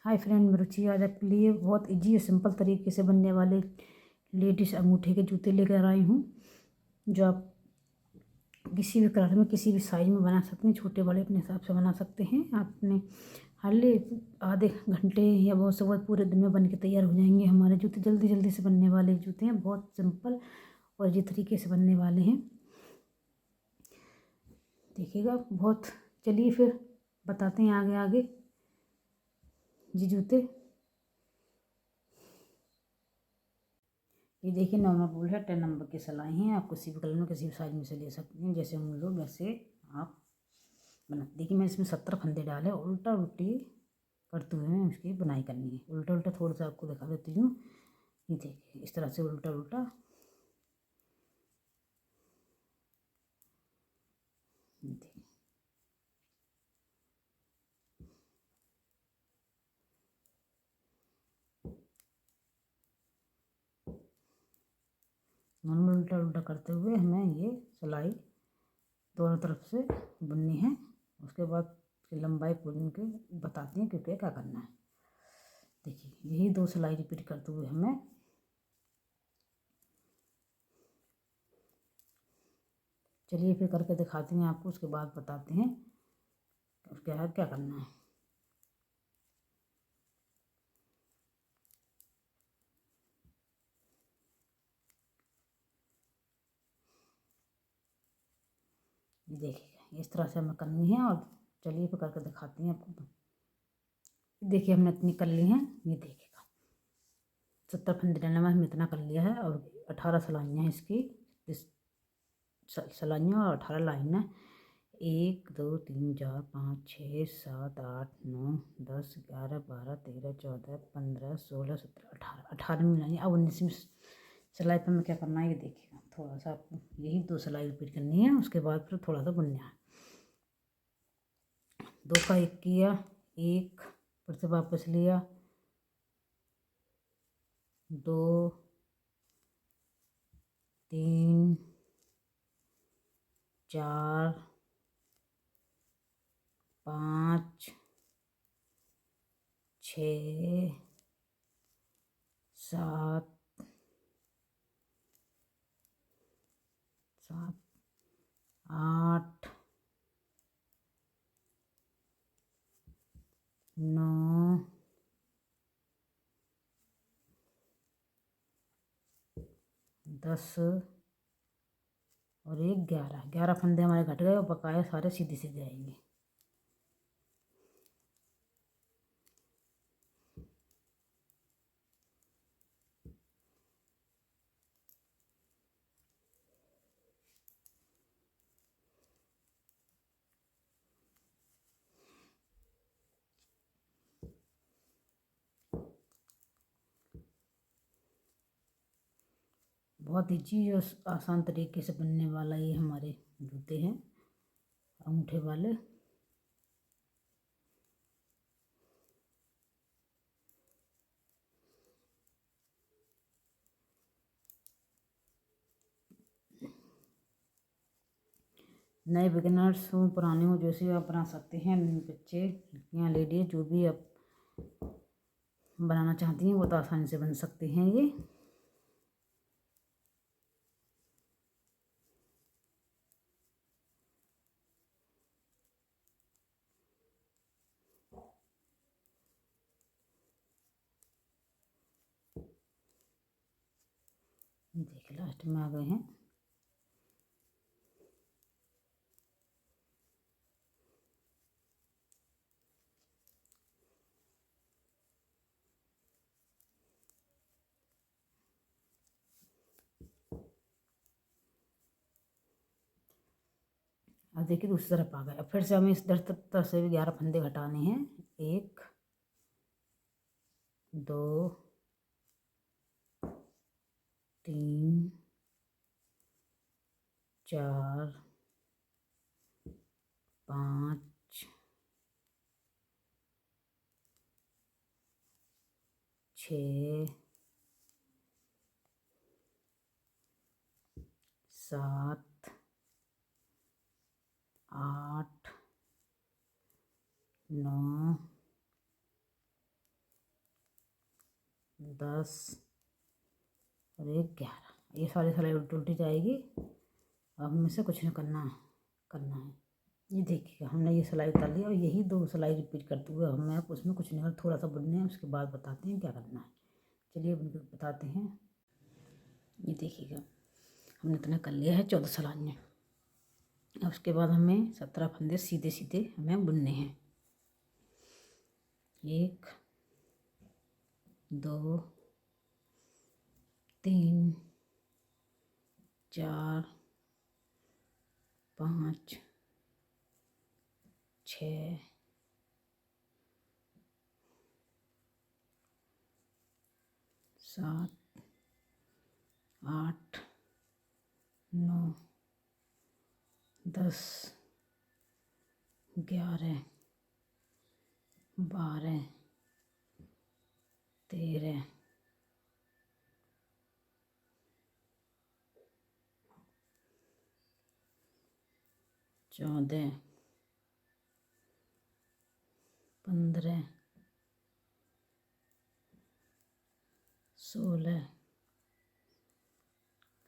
Hi friend, मैं रुचि आज आपके लिए बहुत इजी और सिंपल तरीके से बनने वाले लेडीज अंगूठे के जूते लेकर आई हूँ, जो आप किसी भी कलर में किसी भी साइज में बना सकते हैं। छोटे बड़े अपने हिसाब से बना सकते हैं। आपने हार्डली आधे घंटे या बहुत से बहुत पूरे दिन में बन के तैयार हो जाएंगे। हमारे जूते जल्दी जल्दी से बनने वाले जूते हैं, बहुत सिंपल और इजी तरीके से बनने वाले हैं। देखिएगा बहुत। चलिए फिर बताते हैं आगे आगे जी जूते। ये देखिए नॉर्मल रूल है, 10 नंबर की सिलाई हैं। आप किसी भी कलर में किसी भी साइज में से ले सकते हैं, जैसे हम लोग वैसे आप बना। देखिए मैं इसमें 70 फंदे डाले, उल्टा उल्टी करते हुए हमें उसकी बुनाई करनी है। उल्टा उल्टा थोड़ा सा आपको दिखा देती हूँ। ये देखिए इस तरह से उल्टा उल्टा। ये देखिए नॉर्मल उल्टा उल्टा करते हुए हमें ये सिलाई दोनों तरफ से बुननी है। उसके बाद लंबाई पूरी के बताती हैं क्योंकि क्या करना है। देखिए यही 2 सिलाई रिपीट करते हुए हमें चलिए फिर करके दिखाती हैं आपको, उसके बाद बताते हैं उसके बाद क्या करना है। देखिए इस तरह से हमें करनी है। और चलिए फिर करके दिखाती हैं आपको। देखिए हमने इतनी कर ली हैं। ये देखिएगा 70 फंदे डालने में हमने इतना कर लिया है। और 18 सिलाइयाँ हैं इसकी। इस सिलाइयाँ और 18 लाइन है। 1 2 3 4 5 6 7 8 9 10 11 12 13 14 15 16 17 18 18 में मिलानी। अब 19वीं सिलाई पर हमें क्या करना है, ये देखिएगा थोड़ा सा आपको यही 2 सिलाई रिपीट करनी है। उसके बाद फिर थोड़ा सा बुनना है। 2 का 1 किया, 1 फिर से वापस लिया, 2 3 4 5 6 7 8 9 10 और 1 11। 11 फंदे हमारे घट गए और बकाया सारे सीधे सीधे आएंगे। बहुत ईजी और आसान तरीके से बनने वाला ये हमारे जूते हैं अंगूठे वाले। नए बिगिनर्स हो पुराने हो जैसे आप बना सकते हैं। बच्चे लड़कियाँ लेडीज जो भी आप बनाना चाहती हैं वो तो आसानी से बन सकते हैं ये। देखिए लास्ट में आ गए हैं। अब देखिए दूसरी तरफ आ गए। अब फिर से हमें इस तरफ से भी 11 फंदे घटाने हैं। 1 2 3 4 5 6 7 8 9 10 और 1 11। ये सारी सिलाई उल्टी उल्टी जाएगी। अब हमें से कुछ नहीं करना है। ये देखिएगा हमने ये सिलाई उतार ली और यही 2 सिलाई रिपीट करते हुए हमें अब उसमें कुछ नहीं, थोड़ा सा बुनने हैं, उसके बाद बताते हैं क्या करना है। चलिए बुन के बताते हैं। ये देखिएगा हमने इतना कर लिया है 14 सिलाइयाँ। अब उसके बाद हमें 17 फंदे सीधे सीधे हमें बुनने हैं। 1 2 3 4 5 6 7 8 9 10 11 12 13 14 15 16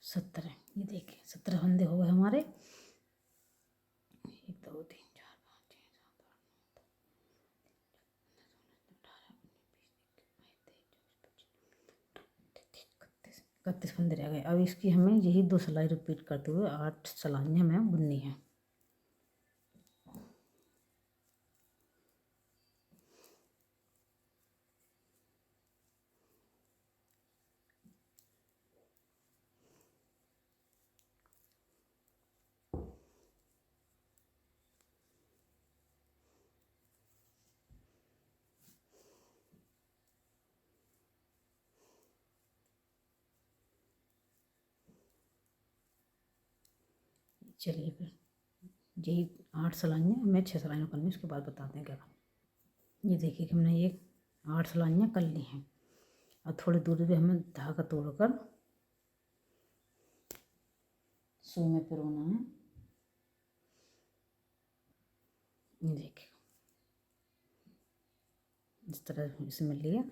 17। ये देखिए 17 फंदे हो गए हमारे। 1 2 3 4 5 6 7 8 9 10 11 12 13 14 15 16 17 18 19 20 21 22 23 24 25 26 27 28 29 30 31 फंदे रह गए। अब इसकी हमें यही 2 सिलाई रिपीट करते हुए 8 सिलाइयाँ हमें बुननी है। चलिए फिर यही 8 सिलाइयाँ हमें 6 सिलाइयाँ करनी है, उसके बाद बताते हैं क्या करना। ये देखिए कि हमने ये 8 सिलाइयाँ कर ली हैं। अब थोड़ी दूरी पे हमें धागा तोड़कर सुई में पिरोना है। ये देखिए इस तरह इसमें लिया।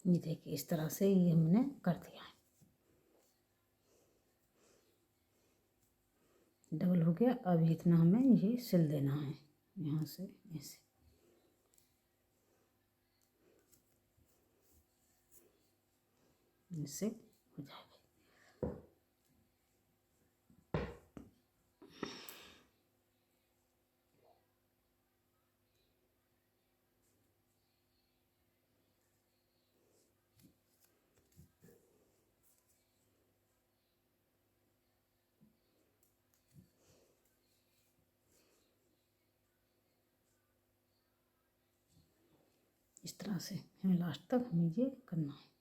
ये देखिए इस तरह से ये हमने कर दिया है। डबल हो गया। अब इतना हमें ये सिल देना है यहाँ से ऐसे। इससे हो जाएगा। इस तरह से हमें लास्ट तक हमें ये करना है।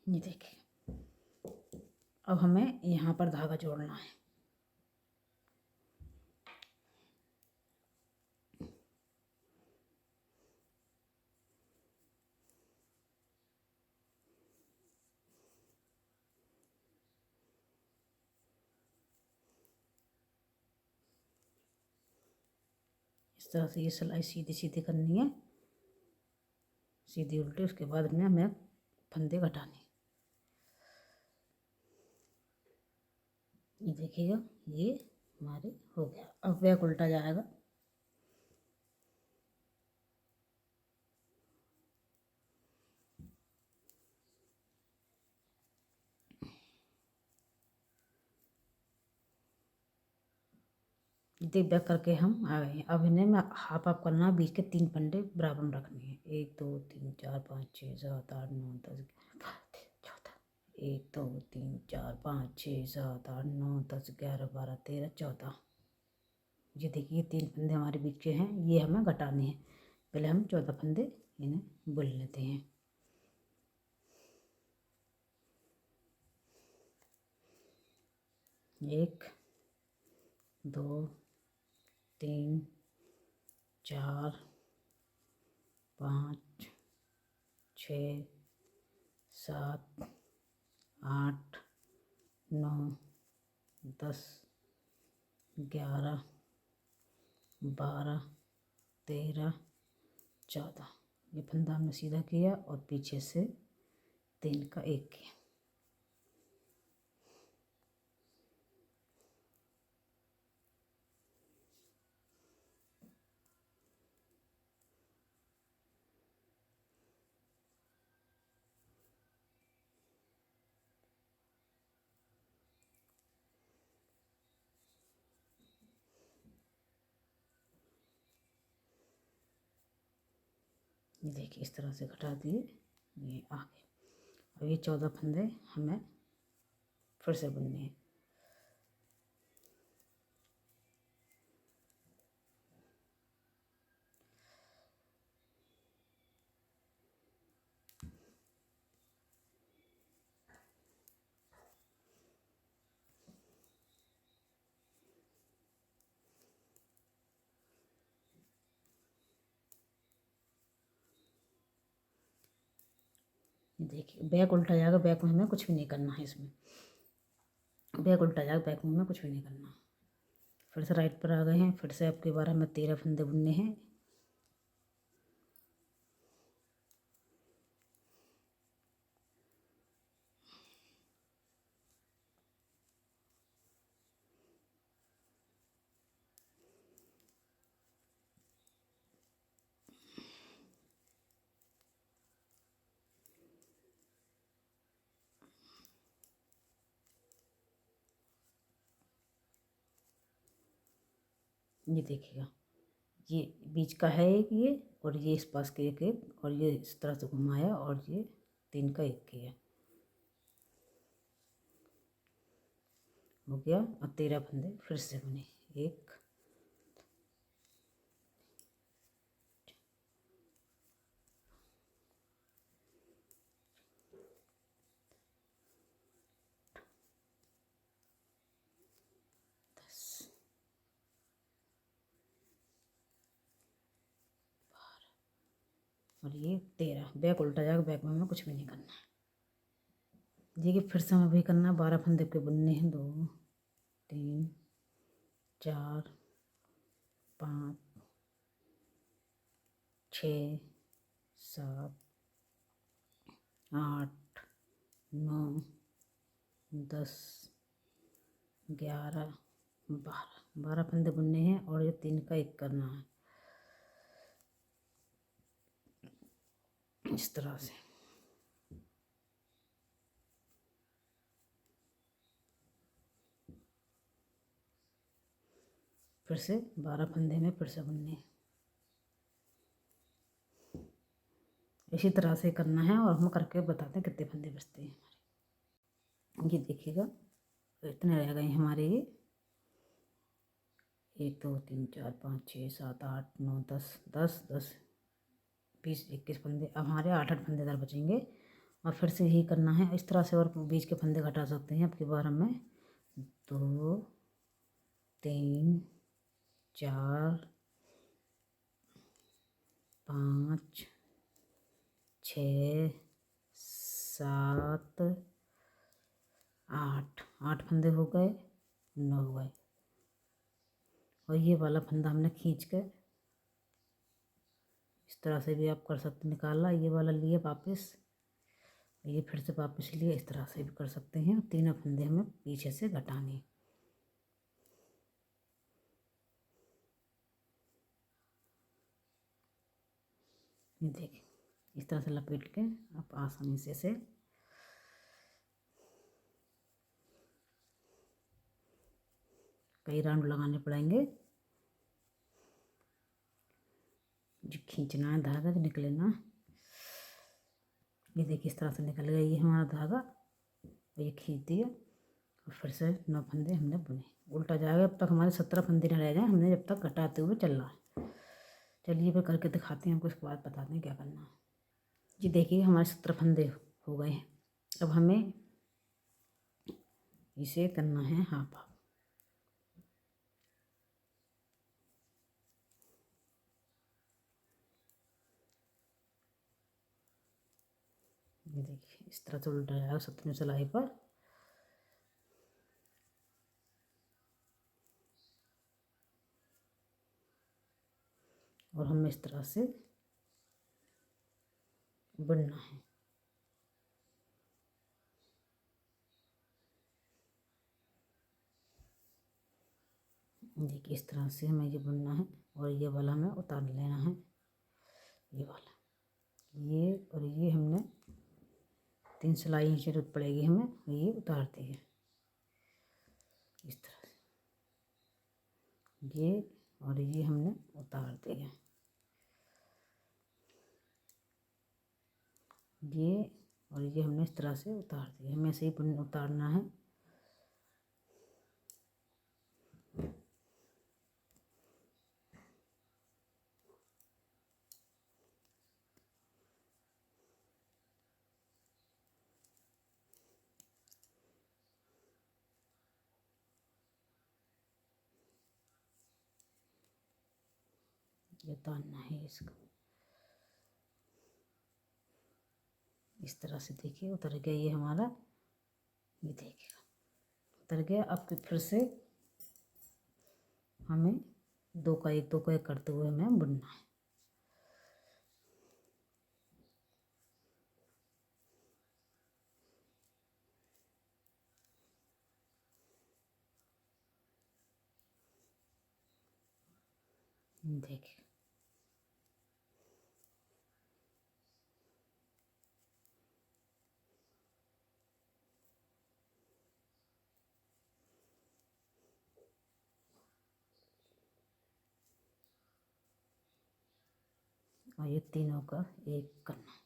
ये देखिए अब हमें यहाँ पर धागा जोड़ना है। इस तरह से ये सिलाई सीधी सीधी करनी है, सीधी उल्टी। उसके बाद में हमें फंदे घटाने। ये देखिएगा, ये हमारे हो गया। अब बैक उल्टा जाएगा। देख बैक करके हम आ गए। अब इन्हें में हाफ हाफ करना, बीच के 3 फंदे बराबर में रखने हैं। 1 2 3 4 5 6 7 8 9 10 11 14। 1 2 3 4 5 6 7 8 9 10 11 12 13 14। ये देखिए 3 फंदे हमारे बीच के हैं, ये हमें घटाने हैं। पहले हम 14 फंदे इन्हें बुन लेते हैं। एक 2 3 4 5 6 7 8 9 10 11 12 13 14। ये फंदा हमने सीधा किया और पीछे से 3 का 1 किया। ये देखिए इस तरह से घटा दिए, ये आ गए। अब ये 14 फंदे हमें फिर से बुनने हैं। देखिए बैक उल्टा जाएगा, बैक में हमें कुछ भी नहीं करना है। इसमें बैक उल्टा जाएगा, बैक में हमें कुछ भी नहीं करना। फिर से राइट पर आ गए हैं। फिर से आपके 12 में 13 फंदे बुनने हैं। ये देखिएगा, ये बीच का है एक, ये और ये इस पास के एक और ये इस तरह से घुमाया और ये 3 का 1 किया, हो गया। और 13 फंदे फिर से बुने। 1 10 और ये 13। बैक उल्टा जाएगा, बैक में हमें कुछ भी नहीं करना है। देखिए फिर से हमें वही करना है। 12 फंदे के बुनने हैं। 2 3 4 5 6 7 8 9 10 11 12 फंदे बुनने हैं और ये 3 का 1 करना है, इस तरह से। फिर से 12 फंदे में फिर से बुनने, इसी तरह से करना है। और हम करके बताते हैं कितने फंदे बचते हैं हमारे। ये देखिएगा इतने रह गए हमारे। ये 1 2 3 4 5 6 7 8 9 10 10 10 20 21 फंदे। अब हमारे 8 फंदे इधर बचेंगे। और फिर से यही करना है इस तरह से। और बीच के फंदे घटा सकते हैं। अब की बार हमें 2 3 4 5 6 7 8 फंदे हो गए, 9 हो गए। और ये वाला फंदा हमने खींच कर इस तरह से भी आप कर सकते, निकाला ये वाला लिए वापस, ये फिर से वापस लिए, इस तरह से भी कर सकते हैं। तीनों फंदे हमें पीछे से घटाने। ये देखिए इस तरह से लपेट के आप आसानी से कई राउंड लगाने पड़ेंगे। जो खींचना है धागा जो निकले ना, ये देखिए इस तरह से निकल गया ये हमारा धागा। ये खींच दिया और फिर से 9 फंदे हमने बुने। उल्टा जाएगा जब तक हमारे 17 फंदे न रह जाए, हमने जब तक घटाते हुए चलना है। चलिए फिर करके दिखाते हैं, हमको इसके बाद बताते हैं क्या करना है। जी देखिए हमारे 17 फंदे हो गए हैं। अब हमें इसे करना है हाफ हाफ। ये देखिए इस तरह से उल्टा जाएगा 17वीं सिलाई पर। और हमें इस तरह से बुनना है। देखिए इस तरह से हमें ये बुनना है और ये वाला हमें उतार लेना है। ये वाला ये और ये हमने 3 सिलाई नीचे जरूरत पड़ेगी हमें, ये उतार दी है इस तरह से। ये और ये हमने उतार दिया, ये और ये हमने इस तरह से उतार दिया। हमें ऐसे ही उतारना है। ये उतारना है इसको इस तरह से। देखिए उतर गया ये हमारा, ये देखिएगा उतर गया। अब फिर से हमें 2 का 1 2 का 1 करते हुए हमें बुनना है। देखिए और ये तीनों का 1 करना है।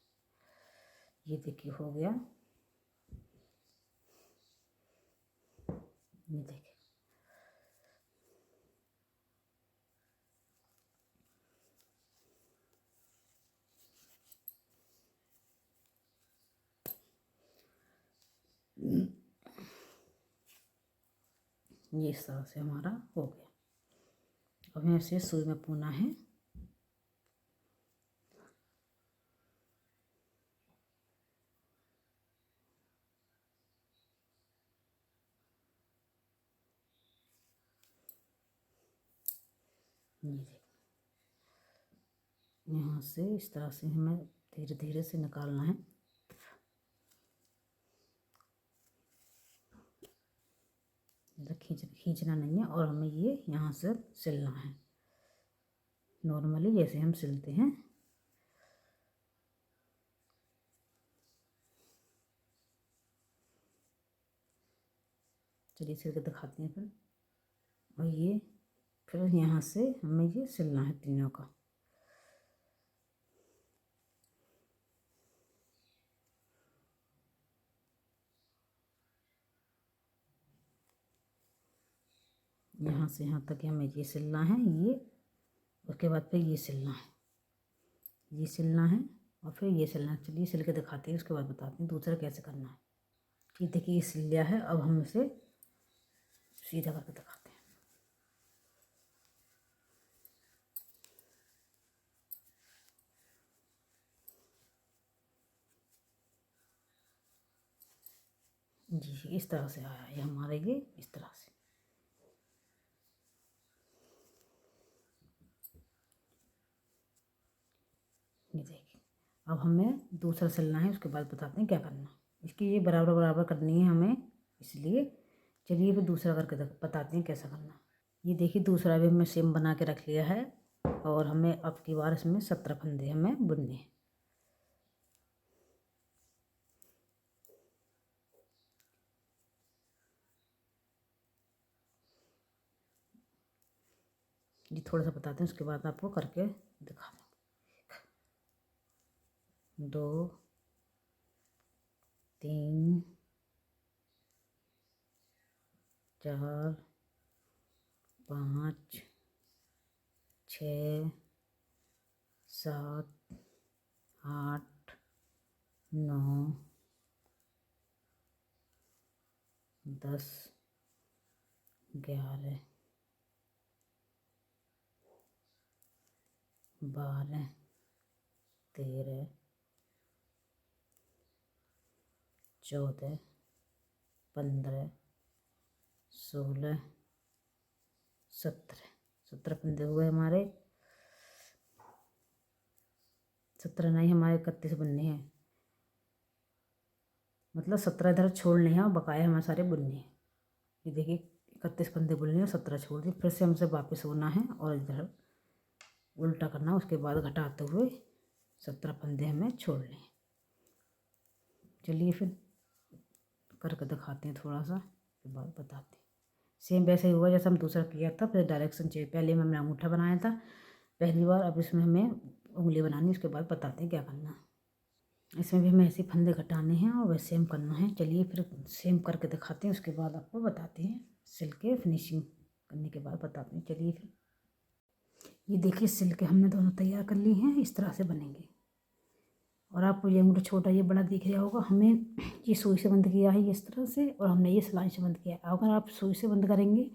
ये देखिए हो गया। ये देखिए ये इस तरह से हमारा हो गया। अब हमें इसे सुई में पूना है। ये देखिए यहाँ से इस तरह से हमें धीरे धीरे से निकालना है। खींचना नहीं है और हमें ये यहाँ से सिलना है नॉर्मली जैसे हम सिलते हैं। चलिए सिल के दिखाते हैं फिर। और ये फिर यहाँ से हमें ये सिलना है तीनों का। यहाँ से यहाँ तक हमें ये सिलना है। ये उसके बाद फिर ये सिलना है, ये सिलना है और फिर ये सिलना है। चलिए सिल के दिखाते हैं, उसके बाद बताते हैं दूसरा कैसे करना है। ये देखिए ये सिल लिया है। अब हम इसे सीधा करके दिखाते हैं। जी इस तरह से आया ये हमारे, ये इस तरह से। ये देखिए अब हमें दूसरा सिलना है, उसके बाद बताते हैं क्या करना है। इसकी ये बराबर बराबर करनी है हमें, इसलिए चलिए फिर दूसरा करके बताते हैं कैसा करना है। ये देखिए दूसरा भी हमने सेम बना के रख लिया है। और हमें अब की बार इसमें 17 फंदे हमें बुनने हैं। ये थोड़ा सा बताते हैं, उसके बाद आपको करके दिखा दें। 2 3 4 5 6 7 8 9 10 11 12 13 14 15 16 17 फंदे हुए हमारे। 17 नहीं, हमारे 31 बुनने हैं, मतलब 17 इधर छोड़ने हैं और बकाया हमारे सारे बुनने हैं। ये देखिए 31 फंदे बुनने हैं, 17 छोड़ दिए। फिर से हमसे वापस होना है और इधर उल्टा करना, उसके बाद घटाते हुए 17 फंदे हमें छोड़ने हैं। चलिए फिर करके दिखाते हैं, थोड़ा सा के बाद बताते हैं। सेम वैसे ही हुआ जैसे हम दूसरा किया था, फिर डायरेक्शन चेंज। पहले में हमने अंगूठा बनाया था पहली बार, अब इसमें हमें उंगली बनानी, उसके बाद बताते हैं क्या करना। इसमें भी हमें ऐसे फंदे घटाने हैं और वैसे सेम करना है। चलिए फिर सेम करके दिखाते हैं, उसके बाद आपको बताते हैं, सिल के फिनिशिंग करने के बाद बताते हैं। चलिए फिर ये देखिए सिल के हमने दोनों तैयार कर ली हैं, इस तरह से बनेंगे। और आपको ये अंगूठा छोटा ये बड़ा दिख रहा होगा, हमें ये सुई से बंद किया है इस तरह से, और हमने ये सिलाई से बंद किया है। अगर आप सुई से बंद करेंगे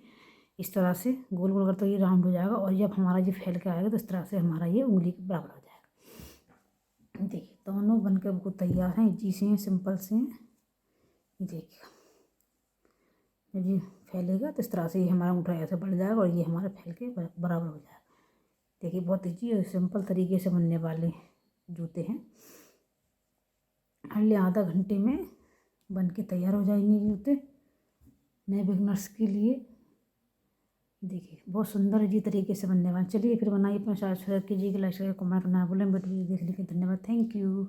इस तरह से गोल गोल करते, तो ये राउंड हो जाएगा, और जब हमारा ये फैल के आएगा तो इस तरह से हमारा ये उंगली के बराबर हो जाएगा। देखिए दोनों बनकर बिल्कुल तैयार हैं, इजी से हैं, सिंपल से हैं। देखिए जब ये फैलेगा तो इस तरह से ये हमारा अंगूठा ऐसे बढ़ जाएगा और ये हमारा फैल के बराबर हो जाएगा। देखिए बहुत ईजी और सिंपल तरीके से बनने वाले जूते हैं। हार्डली आधा घंटे में बन के तैयार हो जाएंगे जूते नए बिगनर्स के लिए। देखिए बहुत सुंदर जी तरीके से बनने वाले। चलिए फिर बनाइए, अपना शेयर कीजिएगा, लाइक कमेंट करना भूलें। वीडियो देखने के लिए धन्यवाद, थैंक यू।